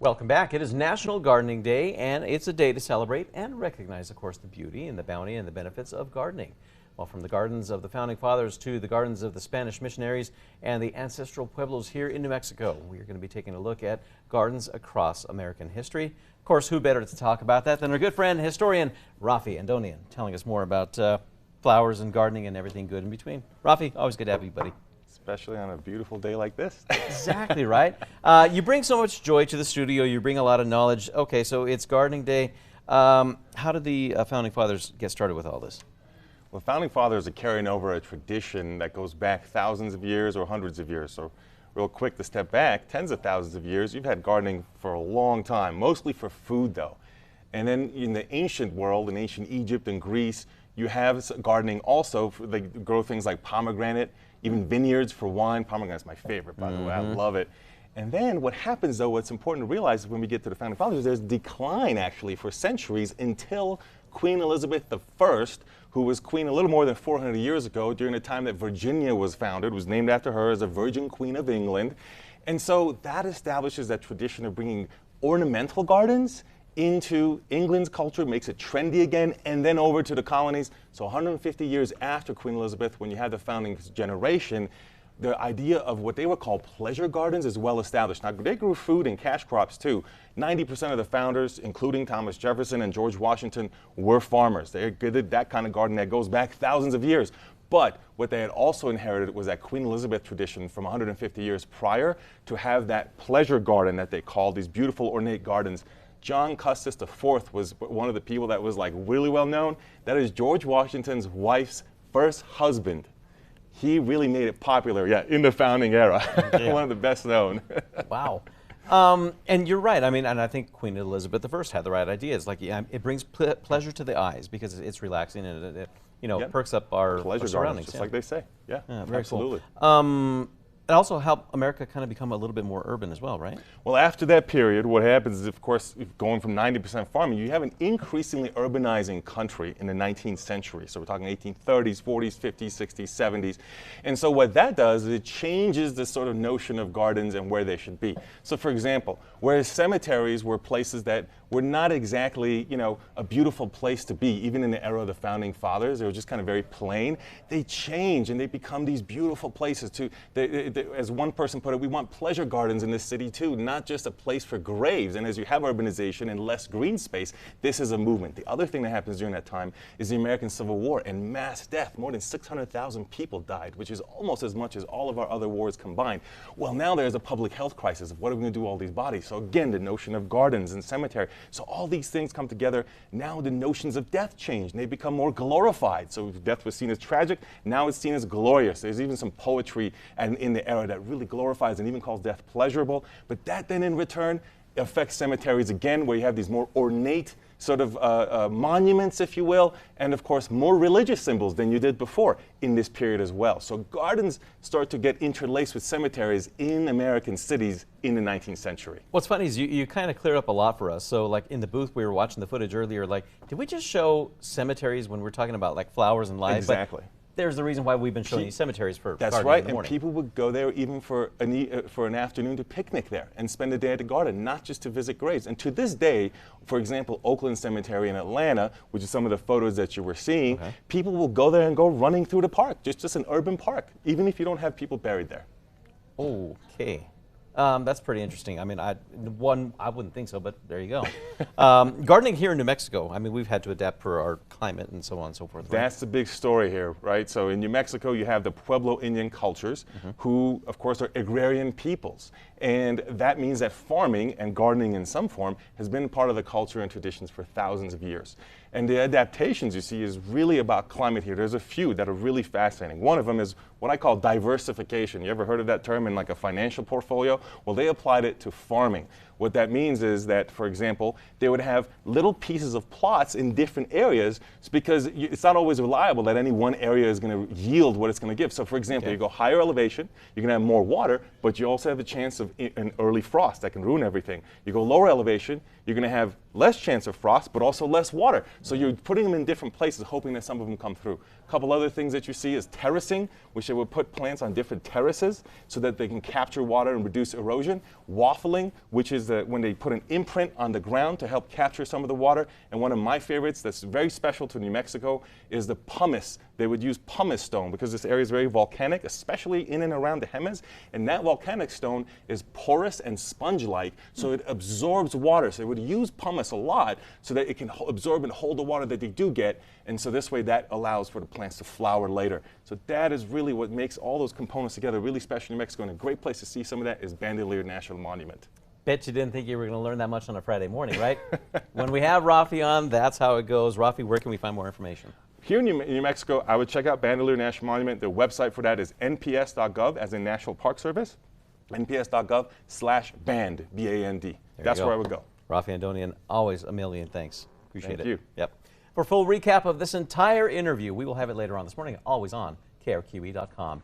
Welcome back. It is National Gardening Day, and it's a day to celebrate and recognize, of course, the beauty and the bounty and the benefits of gardening. Well, from the gardens of the Founding Fathers to the gardens of the Spanish missionaries and the ancestral pueblos here in New Mexico, we are going to be taking a look at gardens across American history. Of course, who better to talk about that than our good friend, historian Raffi Andonian, telling us more about flowers and gardening and everything good in between. Raffi, always good to have you, buddy. Especially on a beautiful day like this. Exactly right. You bring so much joy to the studio. You bring a lot of knowledge. Okay, so it's Gardening Day. How did the Founding Fathers get started with all this? Well, Founding Fathers are carrying over a tradition that goes back thousands of years or hundreds of years. So real quick to step back, tens of thousands of years, you've had gardening for a long time, mostly for food though. And then in the ancient world, in ancient Egypt and Greece, you have gardening also. They grow things like pomegranate, even vineyards for wine. Pomegranate's my favorite, by the way. I love it. And then what happens, though, what's important to realize when we get to the Founding Fathers, there's decline, actually, for centuries until Queen Elizabeth I, who was queen a little more than 400 years ago, during the time that Virginia was founded, was named after her as a Virgin Queen of England. And so that establishes that tradition of bringing ornamental gardens into England's culture, makes it trendy again, and then over to the colonies. So 150 years after Queen Elizabeth, when you had the founding generation, the idea of what they would call pleasure gardens is well established. Now, they grew food and cash crops too. 90% of the founders, including Thomas Jefferson and George Washington, were farmers. They did that kind of garden that goes back thousands of years. But what they had also inherited was that Queen Elizabeth tradition from 150 years prior to have that pleasure garden that they called, these beautiful ornate gardens. John Custis IV was one of the people that was like really well known. That is George Washington's wife's first husband. He really made it popular, in the founding era. Yeah. One of the best known. Wow. And you're right. I mean, and I think Queen Elizabeth I had the right idea. It's like it brings pleasure to the eyes because it's relaxing and it perks up our surroundings. Just like they say. Yeah, very absolutely. Cool. It also helped America kind of become a little bit more urban as well, right? Well, after that period, what happens is, of course, going from 90% farming, you have an increasingly urbanizing country in the 19th century. So we're talking 1830s, 40s, 50s, 60s, 70s. And so what that does is it changes the sort of notion of gardens and where they should be. So for example, whereas cemeteries were places that were not exactly, a beautiful place to be, even in the era of the Founding Fathers, they were just kind of very plain, they change and they become these beautiful places to, as one person put it, we want pleasure gardens in this city too, not just a place for graves. And as you have urbanization and less green space, this is a movement. The other thing that happens during that time is the American Civil War and mass death. More than 600,000 people died, which is almost as much as all of our other wars combined. Well, now there's a public health crisis of what are we going to do with all these bodies? So again, the notion of gardens and cemetery. So all these things come together. Now the notions of death change and they become more glorified. So if death was seen as tragic, now it's seen as glorious. There's even some poetry in the era that really glorifies and even calls death pleasurable. But that then in return affects cemeteries again, where you have these more ornate sort of monuments, if you will, and of course more religious symbols than you did before in this period as well. So gardens start to get interlaced with cemeteries in American cities in the 19th century. What's funny is you kind of cleared up a lot for us. So like in the booth, we were watching the footage earlier, like, did we just show cemeteries when we're talking about like flowers and life? Exactly. But there's the reason why we've been showing these cemeteries for That's right, and people would go there even for an afternoon to picnic there and spend a day at the garden, not just to visit graves. And to this day, for example, Oakland Cemetery in Atlanta, which is some of the photos that you were seeing, people will go there and go running through the park, just an urban park, even if you don't have people buried there. Okay. That's pretty interesting. I mean, I wouldn't think so, but there you go. Gardening here in New Mexico, I mean, we've had to adapt for our climate and so on and so forth. Right? That's the big story here, right? So in New Mexico, you have the Pueblo Indian cultures, who, of course, are agrarian peoples. And that means that farming and gardening in some form has been part of the culture and traditions for thousands of years. And the adaptations you see is really about climate here. There's a few that are really fascinating. One of them is what I call diversification. You ever heard of that term in like a financial portfolio? Well, they applied it to farming. What that means is that, for example, they would have little pieces of plots in different areas because it's not always reliable that any one area is going to yield what it's going to give. So, for example, you go higher elevation, you're going to have more water, but you also have a chance of an early frost that can ruin everything. You go lower elevation, you're going to have less chance of frost, but also less water. So you're putting them in different places, hoping that some of them come through. A couple other things that you see is terracing, which they would put plants on different terraces so that they can capture water and reduce erosion. Waffling, which is is when they put an imprint on the ground to help capture some of the water. And one of my favorites that's very special to New Mexico is the pumice. They would use pumice stone because this area is very volcanic, especially in and around the Jemez. And that volcanic stone is porous and sponge-like, so it absorbs water. So they would use pumice a lot so that it can absorb and hold the water that they do get. And so this way that allows for the plants to flower later. So that is really what makes all those components together really special in New Mexico. And a great place to see some of that is Bandelier National Monument. Bet you didn't think you were going to learn that much on a Friday morning, right? When we have Raffi on, that's how it goes. Raffi, where can we find more information? Here in New Mexico, I would check out Bandelier National Monument. The website for that is nps.gov, as in National Park Service, nps.gov/band, B-A-N-D. That's where I would go. Raffi Andonian, always a million thanks. Appreciate it. Thank you. Yep. For a full recap of this entire interview, we will have it later on this morning, always on KRQE.com.